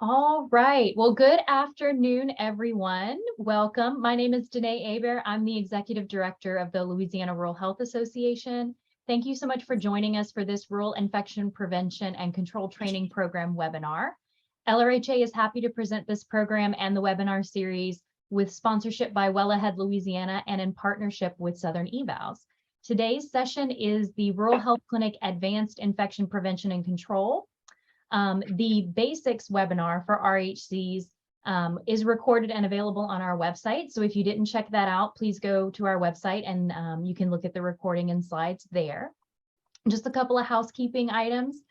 All right. Well, good afternoon, everyone. Welcome. My name is Danae Aber. I'm the Executive Director of the Louisiana Rural Health Association. Thank you so much for joining us for this Rural Infection Prevention and Control Training Program webinar. LRHA is happy to present this program and the webinar series with sponsorship by Well Ahead Louisiana and in partnership with Southern Evals. Today's session is the Rural Health Clinic Advanced Infection Prevention and Control. The basics webinar for RHCs is recorded and available on our website. So if you didn't check that out, please go to our website and you can look at the recording and slides there. Just a couple of housekeeping items.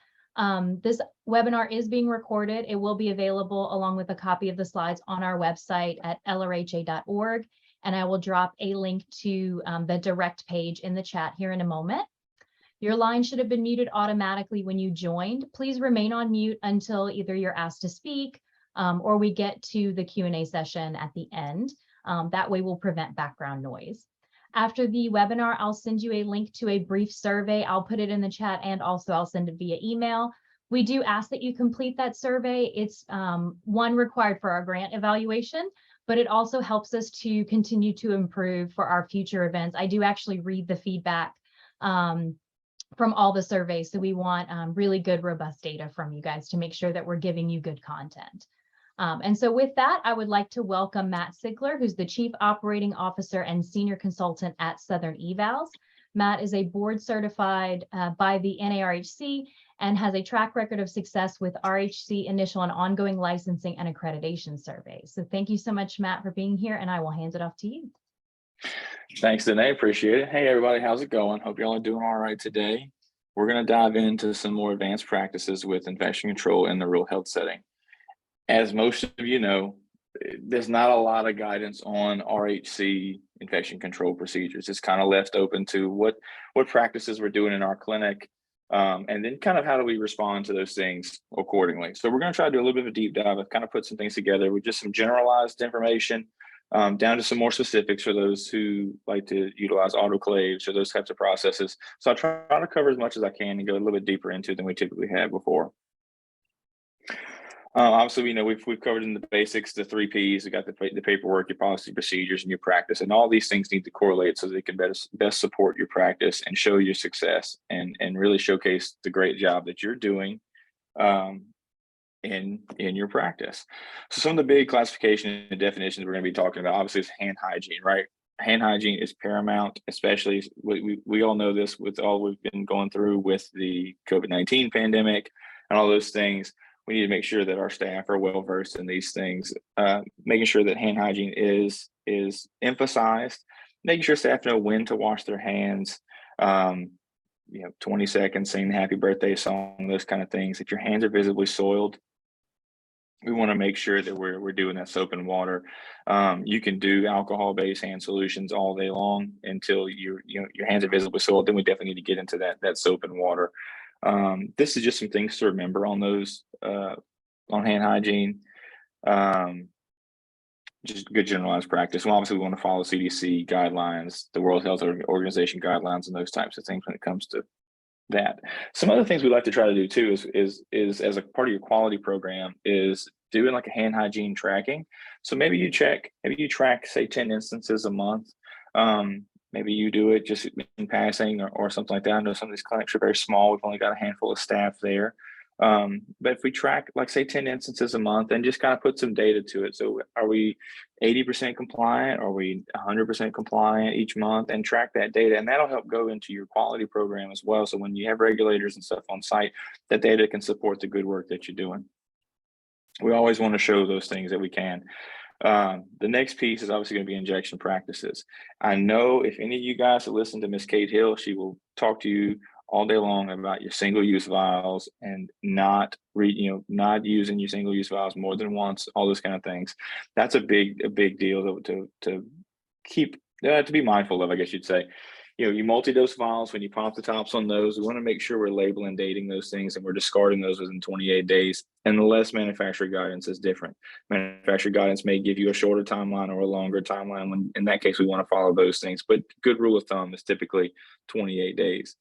This webinar is being recorded. It will be available along with a copy of the slides on our website at lrha.org. And I will drop a link to the direct page in the chat here in a moment. Your line should have been muted automatically when you joined. Please remain on mute until either you're asked to speak or we get to the Q&A session at the end. That way we'll prevent background noise. After the webinar, I'll send you a link to a brief survey. I'll put it in the chat and also I'll send it via email. We do ask that you complete that survey. It's one required for our grant evaluation, but it also helps us to continue to improve for our future events. I do actually read the feedback from all the surveys. So we want really good, robust data from you guys to make sure that we're giving you good content. And so with that, I would like to welcome Matt Sigler, who's the Chief Operating Officer and Senior Consultant at Southern Evals. Matt is a board certified by the NARHC and has a track record of success with RHC initial and ongoing licensing and accreditation surveys. So thank you so much, Matt, for being here, and I will hand it off to you. Thanks, Danae. Appreciate it. Hey, everybody. How's it going? Hope y'all are doing all right today. We're going to dive into some more advanced practices with infection control in the rural health setting. As most of you know, there's not a lot of guidance on RHC infection control procedures. It's kind of left open to what practices we're doing in our clinic, and then kind of how do we respond to those things accordingly. So we're going to try to do a little bit of a deep dive. I've kind of put some things together with just some generalized information, down to some more specifics for those who like to utilize autoclaves or those types of processes. So I'll try to cover as much as I can and go a little bit deeper into than we typically have before. Obviously, we know we've covered in the basics, the 3 Ps. We got the paperwork, your policy, procedures, and your practice, and all these things need to correlate so they can best support your practice and show your success and really showcase the great job that you're doing in your practice. So some of the big classification and definitions we're going to be talking about obviously is hand hygiene, right? Hand hygiene is paramount, especially we all know this with all we've been going through with the COVID-19 pandemic and all those things. We need to make sure that our staff are well versed in these things, making sure that hand hygiene is emphasized, making sure staff know when to wash their hands, 20 seconds, sing the happy birthday song, those kind of things. If your hands are visibly soiled, we want to make sure that we're doing that soap and water. You can do alcohol-based hand solutions all day long until your hands are visibly soiled. Then we definitely need to get into that soap and water. This is just some things to remember on those on hand hygiene. Just good generalized practice. Well, obviously, we want to follow CDC guidelines, the World Health Organization guidelines, and those types of things when it comes to that. Some other things we like to try to do too is as a part of your quality program is doing like a hand hygiene tracking. So maybe you track, say, 10 instances a month. Maybe you do it just in passing or something like that. I know some of these clinics are very small. We've only got a handful of staff there. But if we track, like, say, 10 instances a month and just kind of put some data to it. So are we 80% compliant? Are we 100% compliant each month? And track that data. And that'll help go into your quality program as well. So when you have regulators and stuff on site, that data can support the good work that you're doing. We always want to show those things that we can. The next piece is obviously going to be injection practices. I know if any of you guys have listened to Miss Kate Hill, she will talk to you all day long about your single-use vials and not using your single-use vials more than once, all those kind of things. That's a big deal to keep to be mindful of, I guess you'd say. Your multi-dose vials, when you pop the tops on those, we want to make sure we're labeling, dating those things, and we're discarding those within 28 days, unless manufacturer guidance is different. Manufacturer guidance may give you a shorter timeline or a longer timeline. When in that case, we want to follow those things. But good rule of thumb is typically 28 days.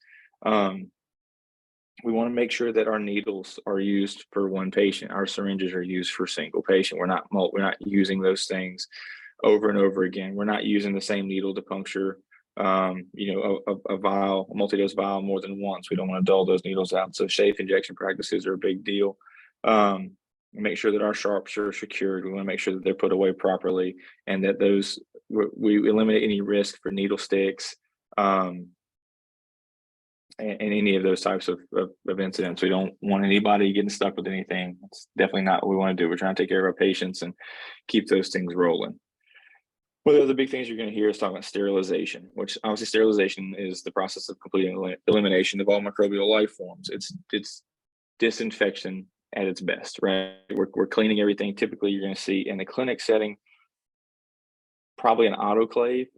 we want to make sure that our needles are used for one patient. Our syringes are used for a single patient. We're not using those things over and over again. We're not using the same needle to puncture, a vial, a multi-dose vial more than once. We don't want to dull those needles out. So safe injection practices are a big deal. Make sure that our sharps are secured. We want to make sure that they're put away properly, and that we eliminate any risk for needle sticks, and any of those types of incidents. We don't want anybody getting stuck with anything. It's definitely not what we want to do. We're trying to take care of our patients and keep those things rolling. One of the big things you're going to hear is talking about sterilization, which obviously sterilization is the process of completing elimination of all microbial life forms. It's disinfection at its best, right? We're cleaning everything. Typically, you're going to see in the clinic setting, probably an autoclave.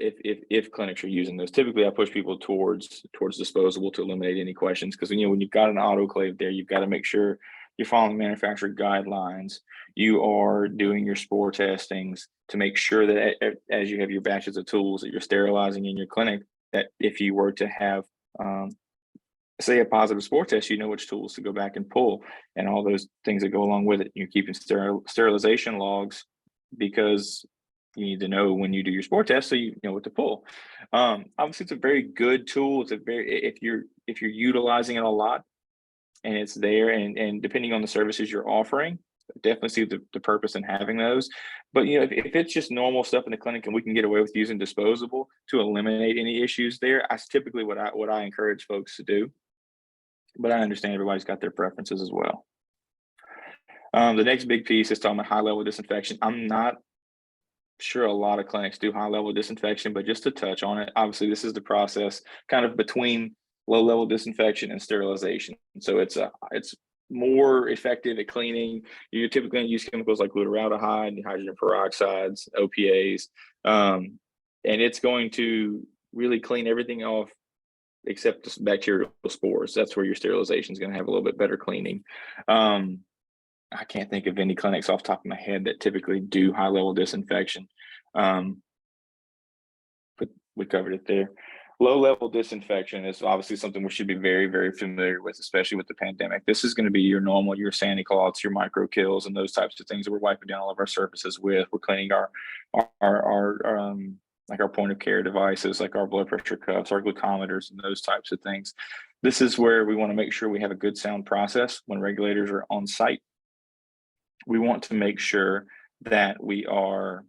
If clinics are using those, typically I push people towards disposable to eliminate any questions, because when you've got an autoclave there, you've got to make sure you're following manufacturer guidelines. You are doing your spore testings to make sure that as you have your batches of tools that you're sterilizing in your clinic, that if you were to have say a positive spore test, you know which tools to go back and pull, and all those things that go along with it. You're keeping sterilization logs, because you need to know when you do your spore test so you know what to pull. Obviously, it's a very good tool. It's a very, if you're utilizing it a lot and it's there, and depending on the services you're offering, definitely see the purpose in having those. But if it's just normal stuff in the clinic and we can get away with using disposable to eliminate any issues there, that's typically what I encourage folks to do. But I understand everybody's got their preferences as well. The next big piece is talking about high level disinfection. I'm not sure a lot of clinics do high level disinfection, but just to touch on it, obviously this is the process kind of between low level disinfection and sterilization. So it's more effective at cleaning. You're typically going to use chemicals like glutaraldehyde, hydrogen peroxides, OPAs, and it's going to really clean everything off except just bacterial spores. That's where your sterilization is going to have a little bit better cleaning. I can't think of any clinics off the top of my head that typically do high level disinfection. But we covered it there. Low level disinfection is obviously something we should be very, very familiar with, especially with the pandemic. This is going to be your normal, your sandy cloths, your micro kills, and those types of things that we're wiping down all of our surfaces with. We're cleaning our like our point of care devices, like our blood pressure cuffs, our glucometers, and those types of things. This is where we want to make sure we have a good sound process when regulators are on site. We want to make sure that we are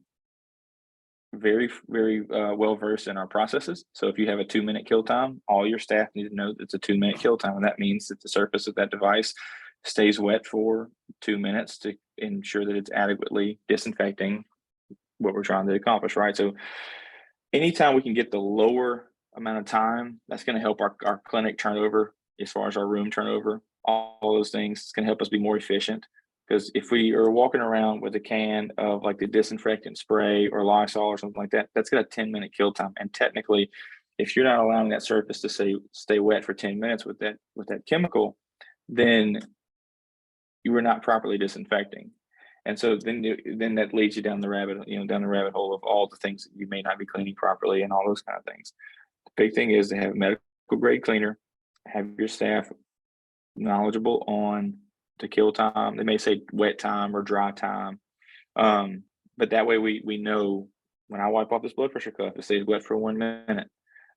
very, very well versed in our processes. So if you have a 2-minute kill time, all your staff need to know that it's a 2-minute kill time. And that means that the surface of that device stays wet for 2 minutes to ensure that it's adequately disinfecting what we're trying to accomplish, right? So anytime we can get the lower amount of time, that's going to help our clinic turnover, as far as our room turnover, all those things. It's going to help us be more efficient. Because if we are walking around with a can of like the disinfectant spray or Lysol or something like that, that's got a 10-minute kill time. And technically, if you're not allowing that surface to stay wet for 10 minutes with that chemical, then you are not properly disinfecting. And so then that leads you down the rabbit hole of all the things that you may not be cleaning properly and all those kind of things. The big thing is to have a medical grade cleaner, have your staff knowledgeable on the kill time. They may say wet time or dry time, but that way we know when I wipe off this blood pressure cuff, it stays wet for 1 minute.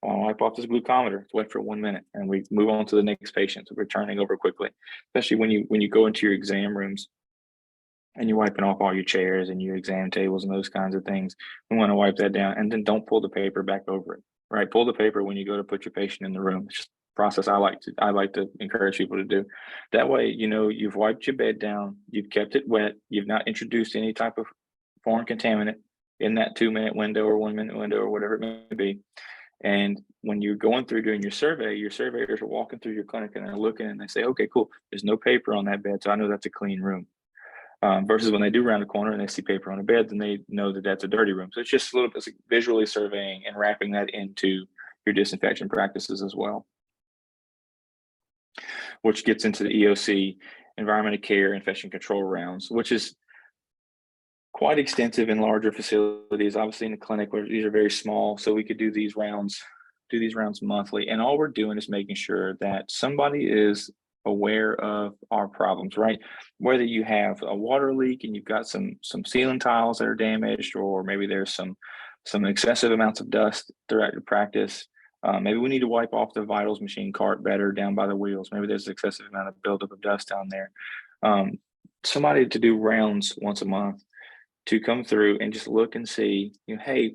When I wipe off this glucometer, it's wet for 1 minute, and we move on to the next patient. So we're turning over quickly, especially when you go into your exam rooms and you're wiping off all your chairs and your exam tables and those kinds of things. We want to wipe that down, and then don't pull the paper back over it. Right, pull the paper when you go to put your patient in the room. It's just process I like to encourage people to do. That way, you've wiped your bed down, you've kept it wet, you've not introduced any type of foreign contaminant in that 2-minute window or 1-minute window or whatever it may be. And when you're going through doing your survey, your surveyors are walking through your clinic and they're looking and they say, okay, cool, there's no paper on that bed, so I know that's a clean room. Versus when they do round the corner and they see paper on the bed, then they know that that's a dirty room. So it's just a little bit visually surveying and wrapping that into your disinfection practices as well, which gets into the EOC, environment of care, infection control rounds, which is quite extensive in larger facilities. Obviously in the clinic, where these are very small, so we could do these rounds do these rounds monthly, and all we're doing is making sure that somebody is aware of our problems, right? Whether you have a water leak and you've got some ceiling tiles that are damaged, or maybe there's some excessive amounts of dust throughout your practice. Maybe we need to wipe off the vitals machine cart better down by the wheels. Maybe there's an excessive amount of buildup of dust down there. Somebody to do rounds once a month to come through and just look and see, hey,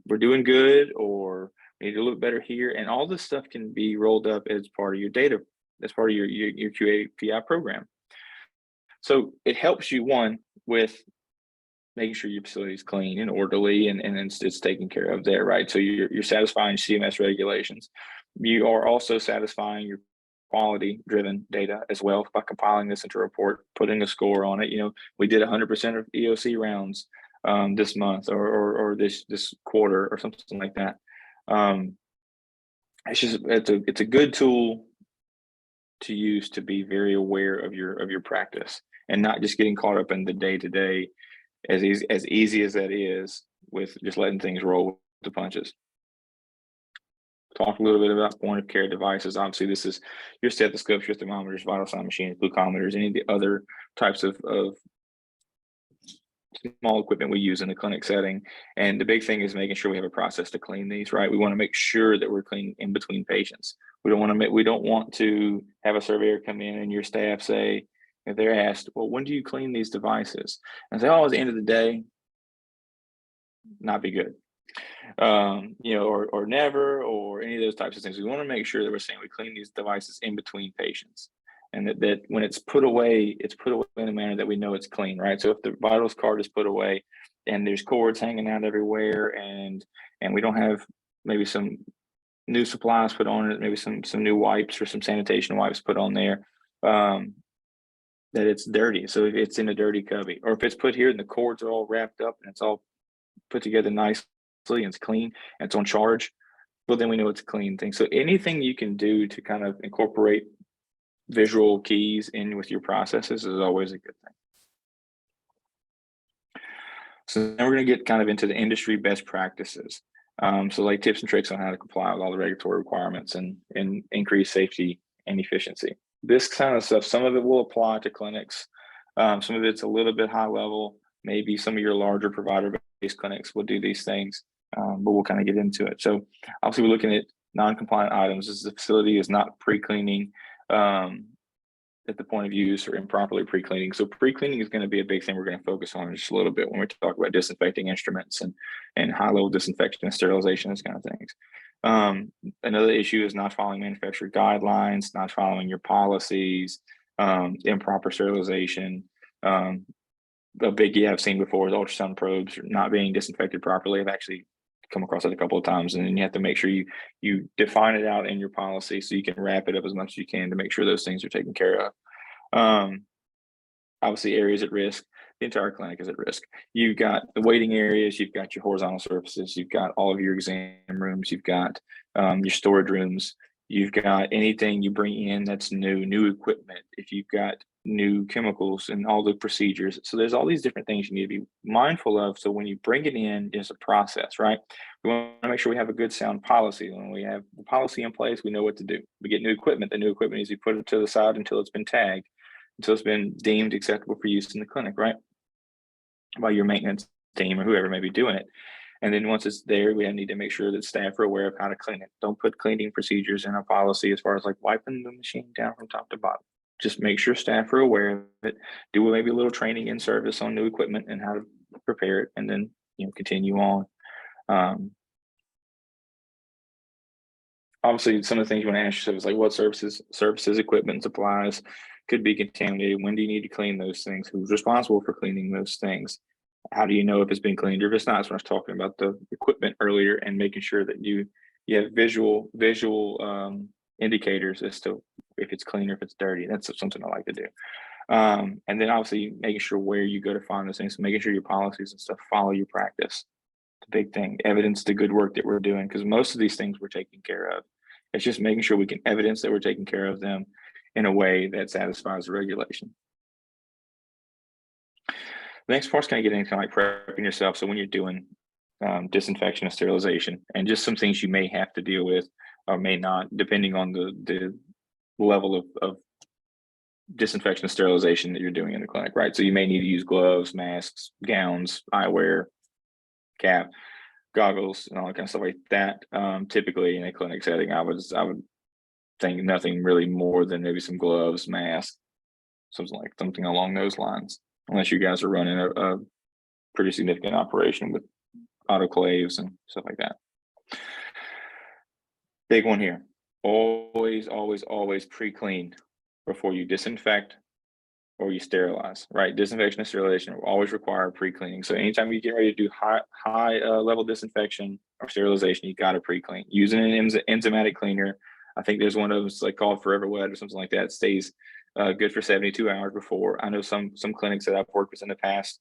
we're doing good, or we need to look better here. And all this stuff can be rolled up as part of your data, as part of your QA/PI program. So it helps you, one, with making sure your facility is clean and orderly, and it's taken care of there, right? So you're satisfying CMS regulations. You are also satisfying your quality driven data as well by compiling this into a report, putting a score on it. We did 100% of EOC rounds this month, or this quarter, or something like that. It's a good tool to use to be very aware of your practice, and not just getting caught up in the day-to-day, as easy as that is, with just letting things roll with the punches. Talk a little bit about point of care devices. Obviously, this is your stethoscopes, your thermometers, vital sign machines, glucometers, any of the other types of small equipment we use in the clinic setting. And the big thing is making sure we have a process to clean these, right? We want to make sure that we're cleaning in between patients. We don't want to have a surveyor come in and your staff say, if they're asked, well, when do you clean these devices? And say, oh, at the end of the day, not be good. Or never, or any of those types of things. We want to make sure that we're saying we clean these devices in between patients, and that when it's put away in a manner that we know it's clean, right? So if the vitals card is put away and there's cords hanging out everywhere, and we don't have maybe some new supplies put on it, maybe some new wipes or some sanitation wipes put on there, that it's dirty. So if it's in a dirty cubby, or if it's put here and the cords are all wrapped up and it's all put together nicely and it's clean and it's on charge, well, then we know it's a clean thing. So anything you can do to kind of incorporate visual keys in with your processes is always a good thing. So then we're going to get kind of into the industry best practices. So like tips and tricks on how to comply with all the regulatory requirements and increase safety and efficiency. This kind of stuff, some of it will apply to clinics. Some of it's a little bit high level. Maybe some of your larger provider-based clinics will do these things, but we'll kind of get into it. So obviously we're looking at non-compliant items. This is the facility is not pre-cleaning at the point of use, or improperly pre-cleaning. So pre-cleaning is going to be a big thing we're going to focus on just a little bit when we talk about disinfecting instruments and high-level disinfection and sterilization, those kind of things. Another issue is not following manufacturer guidelines, not following your policies, improper sterilization. A biggie I've seen before is ultrasound probes not being disinfected properly. I've actually come across it a couple of times, and then you have to make sure you define it out in your policy so you can wrap it up as much as you can to make sure those things are taken care of. Obviously, areas at risk. The entire clinic is at risk. You've got the waiting areas, you've got your horizontal surfaces, you've got all of your exam rooms, you've got your storage rooms, you've got anything you bring in that's new equipment, if you've got new chemicals and all the procedures. So there's all these different things you need to be mindful of. So when you bring it in, it's a process, right? We want to make sure we have a good sound policy. When we have the policy in place, we know what to do. We get new equipment. The new equipment needs to be put to the side until it's been tagged, until it's been deemed acceptable for use in the clinic, right? By your maintenance team or whoever may be doing it. And then once it's there, we need to make sure that staff are aware of how to clean it. Don't put cleaning procedures in our policy as far as like wiping the machine down from top to bottom. Just make sure staff are aware of it. Do maybe a little training in service on new equipment and how to prepare it, and then continue on. Obviously, some of the things you want to ask yourself is like, what services, equipment, supplies could be contaminated? When do you need to clean those things? Who's responsible for cleaning those things? How do you know if it's been cleaned or if it's not? So I was talking about the equipment earlier, and making sure that you have visual indicators as to if it's clean or if it's dirty. That's something I like to do. And then obviously making sure where you go to find those things, making sure your policies and stuff follow your practice. It's a big thing. Evidence the good work that we're doing, because most of these things we're taking care of. It's just making sure we can evidence that we're taking care of them in a way that satisfies the regulation. The next part's kind of getting into like prepping yourself. So when you're doing disinfection and sterilization, and just some things you may have to deal with or may not, depending on the level of disinfection and sterilization that you're doing in the clinic, right? So you may need to use gloves, masks, gowns, eyewear, cap, goggles, and all that kind of stuff like that. Typically in a clinic setting, I would think nothing really more than maybe some gloves, mask, something along those lines, unless you guys are running a pretty significant operation with autoclaves and stuff like that. Big one here. Always pre-clean before you disinfect or you sterilize, right? Disinfection and sterilization will always require pre-cleaning. So anytime you get ready to do high level disinfection or sterilization, you got to pre-clean using an enzymatic cleaner. I think there's one of those like called Forever Wet or something like that. It stays good for 72 hours before. I know some clinics that I've worked with in the past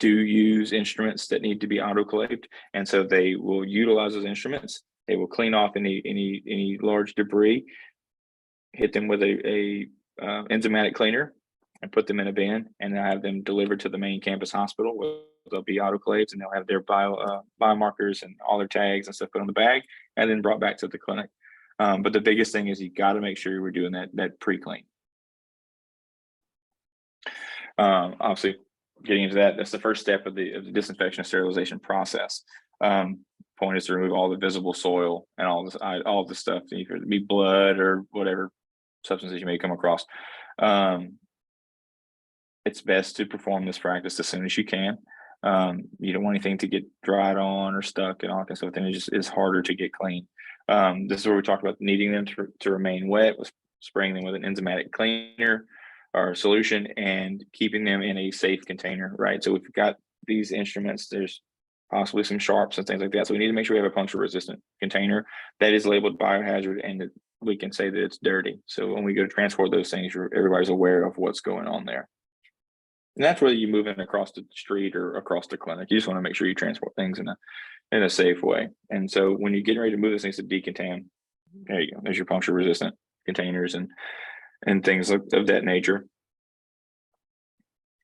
do use instruments that need to be autoclaved, and so they will utilize those instruments. They will clean off any large debris, hit them with a enzymatic cleaner, and put them in a bin, and they'll have them delivered to the main campus hospital where they'll be autoclaved, and they'll have their biomarkers and all their tags and stuff put on the bag, and then brought back to the clinic. But the biggest thing is you got to make sure we're doing that pre-clean. Obviously, getting into that's the first step of the disinfection and sterilization process. Point is to remove all the visible soil and all the stuff, either it be blood or whatever substances you may come across. It's best to perform this practice as soon as you can. You don't want anything to get dried on or stuck and all that kind of stuff. Then it just is harder to get clean. This is where we talked about needing them to remain wet, with spraying them with an enzymatic cleaner or solution, and keeping them in a safe container, right? So if we've got these instruments, there's possibly some sharps and things like that. So we need to make sure we have a puncture resistant container that is labeled biohazard and that we can say that it's dirty. So when we go to transport those things, everybody's aware of what's going on there. And that's whether you move in across the street or across the clinic. You just want to make sure you transport things in a safe way. And so when you're getting ready to move those things to decontam, there you go. There's your puncture resistant containers and things of that nature.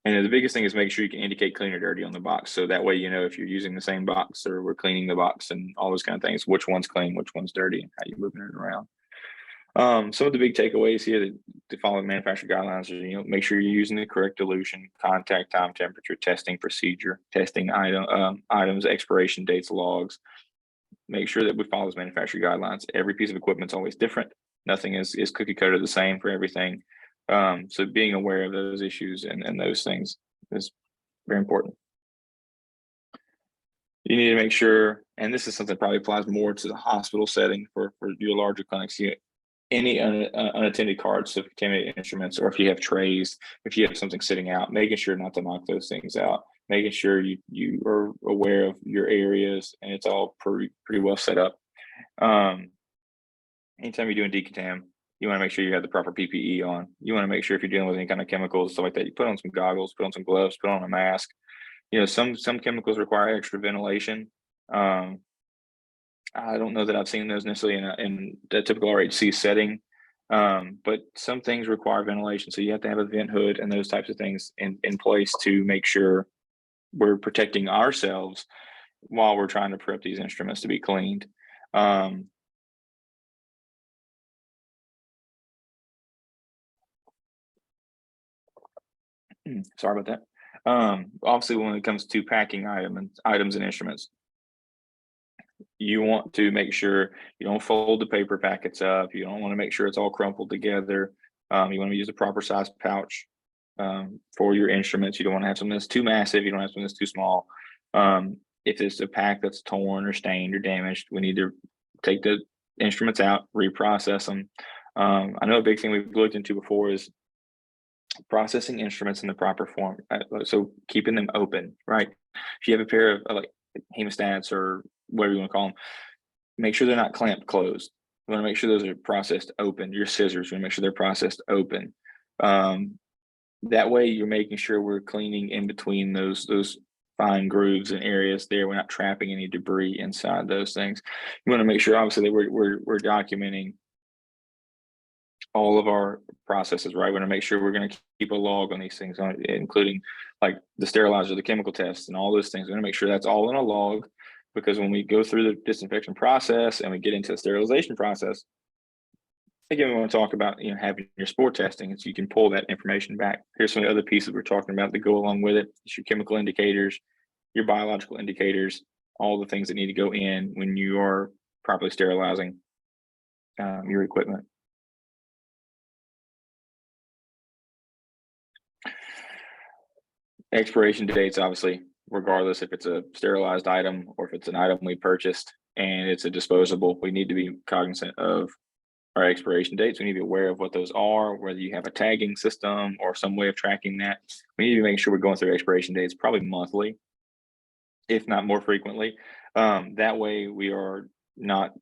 And the biggest thing is make sure you can indicate clean or dirty on the box. So that way, you know, if you're using the same box or we're cleaning the box and all those kind of things, which one's clean, which one's dirty, and how you're moving it around. Some of the big takeaways here to follow manufacturer guidelines are, make sure you're using the correct dilution, contact time, temperature, testing procedure, testing items, expiration dates, logs. Make sure that we follow those manufacturer guidelines. Every piece of equipment's always different. Nothing is cookie cutter the same for everything. So being aware of those issues and those things is very important. You need to make sure, and this is something that probably applies more to the hospital setting for your larger clinics, any unattended carts of contaminated instruments, or if you have trays, if you have something sitting out, making sure not to knock those things out, making sure you are aware of your areas and it's all pretty well set up. Anytime you're doing decontam, you want to make sure you have the proper PPE on. You want to make sure if you're dealing with any kind of chemicals, stuff like that, you put on some goggles, put on some gloves, put on a mask. Some chemicals require extra ventilation. I don't know that I've seen those necessarily in the typical RHC setting, but some things require ventilation. So you have to have a vent hood and those types of things in place to make sure we're protecting ourselves while we're trying to prep these instruments to be cleaned. Sorry about that. Obviously, when it comes to packing items and instruments, you want to make sure you don't fold the paper packets up. You don't want to make sure it's all crumpled together. You want to use the proper size pouch for your instruments. You don't want to have something that's too massive. You don't have something that's too small. If it's a pack that's torn or stained or damaged, we need to take the instruments out, reprocess them. I know a big thing we've looked into before is processing instruments in the proper form. So keeping them open, right? If you have a pair of like hemostats or whatever you want to call them, make sure they're not clamped closed. You want to make sure those are processed open. Your scissors, you want to make sure they're processed open. That way you're making sure we're cleaning in between those fine grooves and areas there. We're not trapping any debris inside those things. You want to make sure obviously that we're documenting all of our processes, right? We're going to make sure we're going to keep a log on these things, including like the sterilizer, the chemical tests, and all those things. We're going to make sure that's all in a log, because when we go through the disinfection process and we get into the sterilization process, again, we want to talk about, having your spore testing, so you can pull that information back. Here's some of the other pieces we're talking about that go along with it. It's your chemical indicators, your biological indicators, all the things that need to go in when you are properly sterilizing your equipment. Expiration dates, obviously, regardless if it's a sterilized item or if it's an item we purchased and it's a disposable, we need to be cognizant of our expiration dates. We need to be aware of what those are, whether you have a tagging system or some way of tracking that. We need to make sure we're going through expiration dates probably monthly, if not more frequently. That way we are not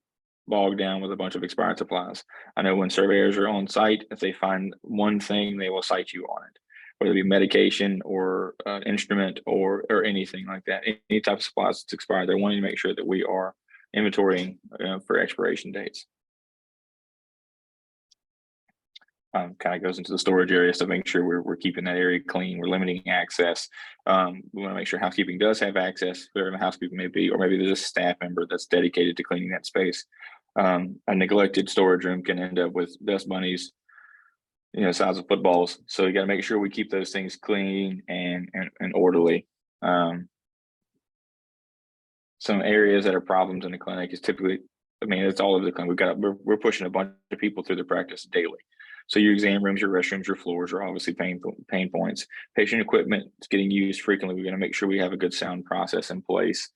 bogged down with a bunch of expired supplies. I know when surveyors are on site, if they find one thing, they will cite you on it, whether it be medication or instrument or anything like that. Any type of supplies that's expired, they're wanting to make sure that we are inventorying for expiration dates. Kind of goes into the storage area, so make sure we're keeping that area clean. We're limiting access. We want to make sure housekeeping does have access, whoever the housekeeping may be, or maybe there's a staff member that's dedicated to cleaning that space. A neglected storage room can end up with dust bunnies, size of footballs. So you got to make sure we keep those things clean and orderly. Some areas that are problems in the clinic is typically, it's all over the clinic. We're pushing a bunch of people through their practice daily. So your exam rooms, your restrooms, your floors are obviously pain points. Patient equipment is getting used frequently. We're going to make sure we have a good sound process in place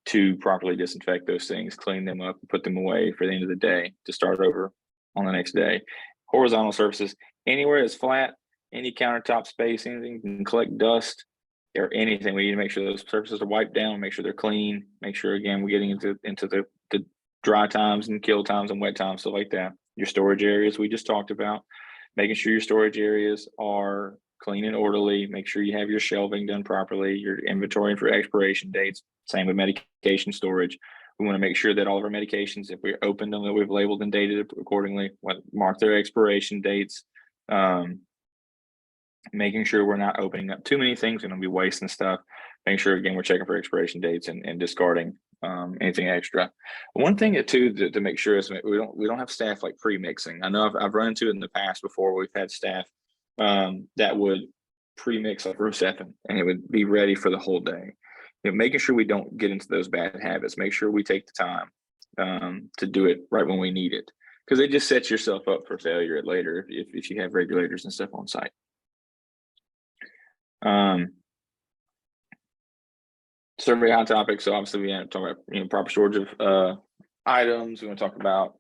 to properly disinfect those things, clean them up, and put them away for the end of the day to start over on the next day. Horizontal surfaces, anywhere that's flat, any countertop space, anything can collect dust or anything. We need to make sure those surfaces are wiped down, make sure they're clean, make sure, again, we're getting into the dry times and kill times and wet times, stuff like that. Your storage areas we just talked about, making sure your storage areas are clean and orderly, make sure you have your shelving done properly, your inventory for expiration dates. Same with medication storage. We want to make sure that all of our medications, if we opened them, that we've labeled and dated accordingly, mark their expiration dates. Making sure we're not opening up too many things, we're going to be wasting stuff. Make sure, again, we're checking for expiration dates and discarding anything extra. One thing too to make sure is we don't have staff like pre-mixing. I know I've run into it in the past before. We've had staff that would pre-mix like Rusefen and it would be ready for the whole day. Making sure we don't get into those bad habits. Make sure we take the time to do it right when we need it, because it just sets yourself up for failure later if you have regulators and stuff on site. Survey hot topics. So obviously we have to talk about proper storage of items. We want to talk about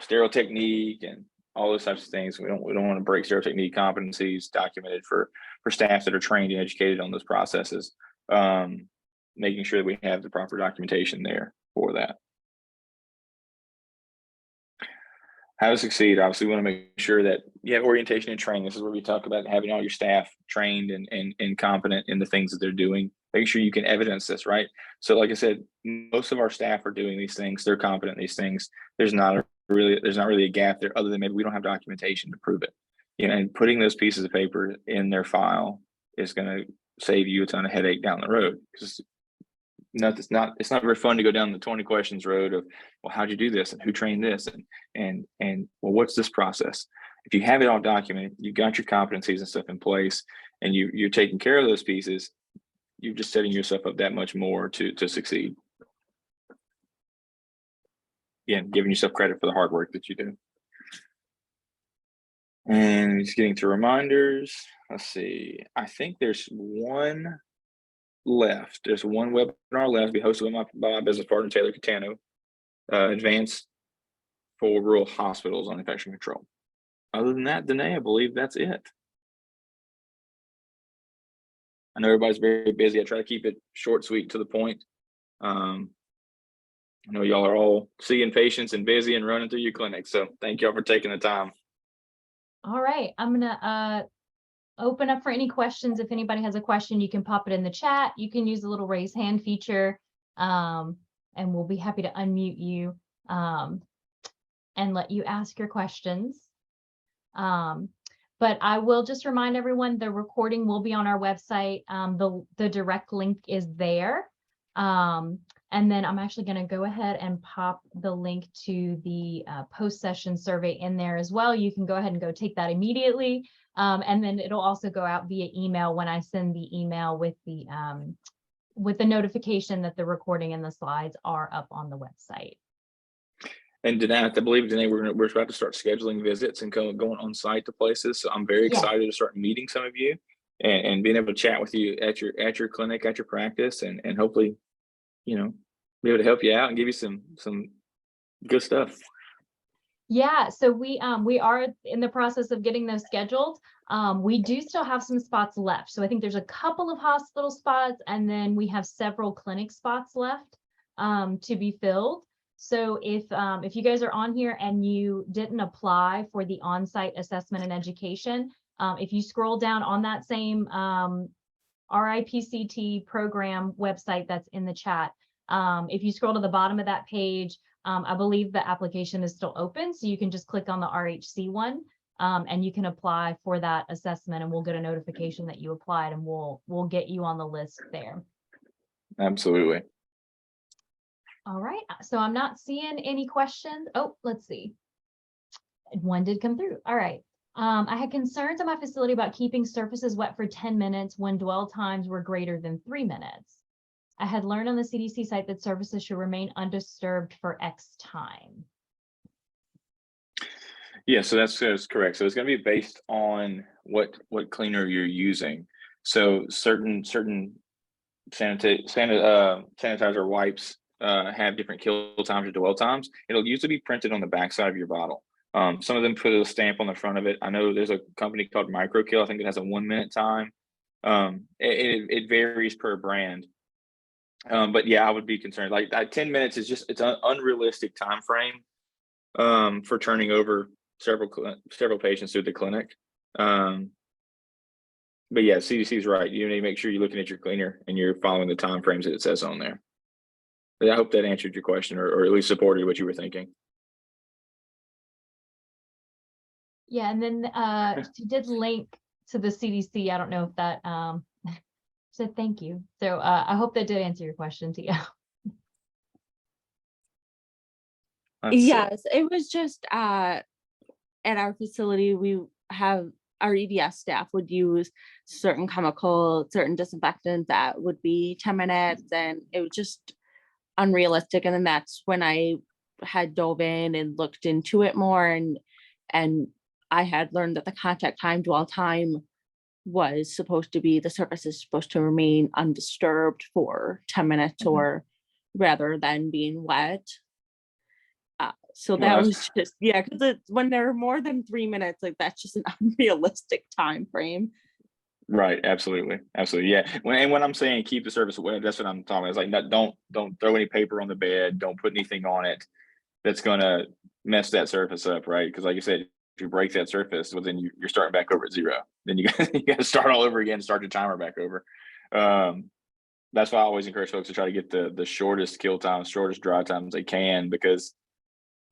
sterile technique and all those types of things. We don't want to break sterile technique competencies documented for staff that are trained and educated on those processes. Making sure that we have the proper documentation there for that. How to succeed. Obviously, we want to make sure that you have orientation and training. This is where we talk about having all your staff trained and competent in the things that they're doing. Make sure you can evidence this, right? So like I said, most of our staff are doing these things. They're competent in these things. There's not really a gap there, other than maybe we don't have documentation to prove it. And putting those pieces of paper in their file is going to save you a ton of headache down the road, because it's not very fun to go down the 20 questions road of, well, how'd you do this and who trained this and well, what's this process? If you have it all documented, you've got your competencies and stuff in place, and you're taking care of those pieces, you're just setting yourself up that much more to succeed. Again, giving yourself credit for the hard work that you do. And just getting to reminders. Let's see. I think there's one left. There's one webinar left to be hosted by my business partner, Taylor Catano, Advanced for Rural Hospitals on Infection Control. Other than that, Danae, I believe that's it. I know everybody's very busy. I try to keep it short, sweet, to the point. I know y'all are all seeing patients and busy and running through your clinic. So thank y'all for taking the time. All right. I'm going to open up for any questions. If anybody has a question, you can pop it in the chat. You can use the little raise hand feature, and we'll be happy to unmute you and let you ask your questions. But I will just remind everyone, the recording will be on our website. The direct link is there. And then I'm actually going to go ahead and pop the link to the post-session survey in there as well. You can go ahead and go take that immediately. And then it'll also go out via email when I send the email with the notification that the recording and the slides are up on the website. And Danae, I believe, Danae, we're about to start scheduling visits and going on site to places. So I'm very excited to start meeting some of you and being able to chat with you at your clinic, at your practice, and hopefully, you know, be able to help you out and give you some good stuff. Yeah, so we are in the process of getting those scheduled. We do still have some spots left. So I think there's a couple of hospital spots, and then we have several clinic spots left to be filled. So if you guys are on here and you didn't apply for the on-site assessment and education, if you scroll down on that same RIPCT program website that's in the chat, if you scroll to the bottom of that page, I believe the application is still open, so you can just click on the RHC one, and you can apply for that assessment, and we'll get a notification that you applied, and we'll get you on the list there. Absolutely. All right, so I'm not seeing any questions. Oh, let's see. One did come through. All right. I had concerns at my facility about keeping surfaces wet for 10 minutes when dwell times were greater than 3 minutes. I had learned on the CDC site that surfaces should remain undisturbed for X time. Yeah, so that's correct. So it's going to be based on what cleaner you're using. So certain sanitizer wipes have different kill times or dwell times. It'll usually be printed on the backside of your bottle. Some of them put a stamp on the front of it. I know there's a company called Microkill. I think it has a 1 minute time. It varies per brand. But yeah, I would be concerned. Like 10 minutes is it's an unrealistic time frame for turning over several patients through the clinic. But yeah, CDC is right. You need to make sure you're looking at your cleaner and you're following the time frames that it says on there. But I hope that answered your question, or at least supported what you were thinking. Yeah, and then she did link to the CDC. I don't know if that said thank you. So I hope that did answer your question, Tia. Yes, it was just at our facility, we have our EDS staff would use certain disinfectant that would be 10 minutes, and it was just unrealistic. And then that's when I had dove in and looked into it more, and I had learned that the contact time dwell time was supposed to be, the surface is supposed to remain undisturbed for 10 minutes or rather than being wet. So that was just, yeah, because when they're more than 3 minutes, like that's just an unrealistic time frame. Right, absolutely, yeah. When I'm saying keep the surface wet, that's what I'm talking about. It's like don't throw any paper on the bed, don't put anything on it that's gonna mess that surface up, right? Because like you said, if you break that surface, well, then you're starting back over at zero. Then you got to start all over again, start your timer back over. That's why I always encourage folks to try to get the shortest kill times, shortest dry times they can, because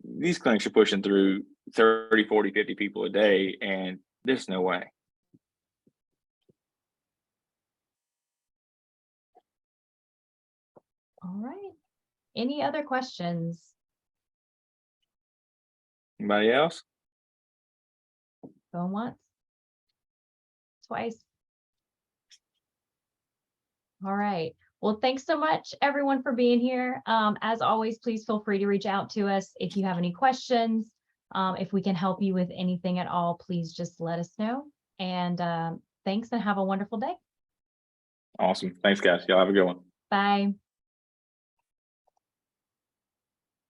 these clinics are pushing through 30, 40, 50 people a day, and there's no way. All right. Any other questions? Anybody else? Going once? Twice? All right. Well, thanks so much, everyone, for being here. As always, please feel free to reach out to us if you have any questions. If we can help you with anything at all, please just let us know. And thanks, and have a wonderful day. Awesome. Thanks, guys. Y'all have a good one. Bye.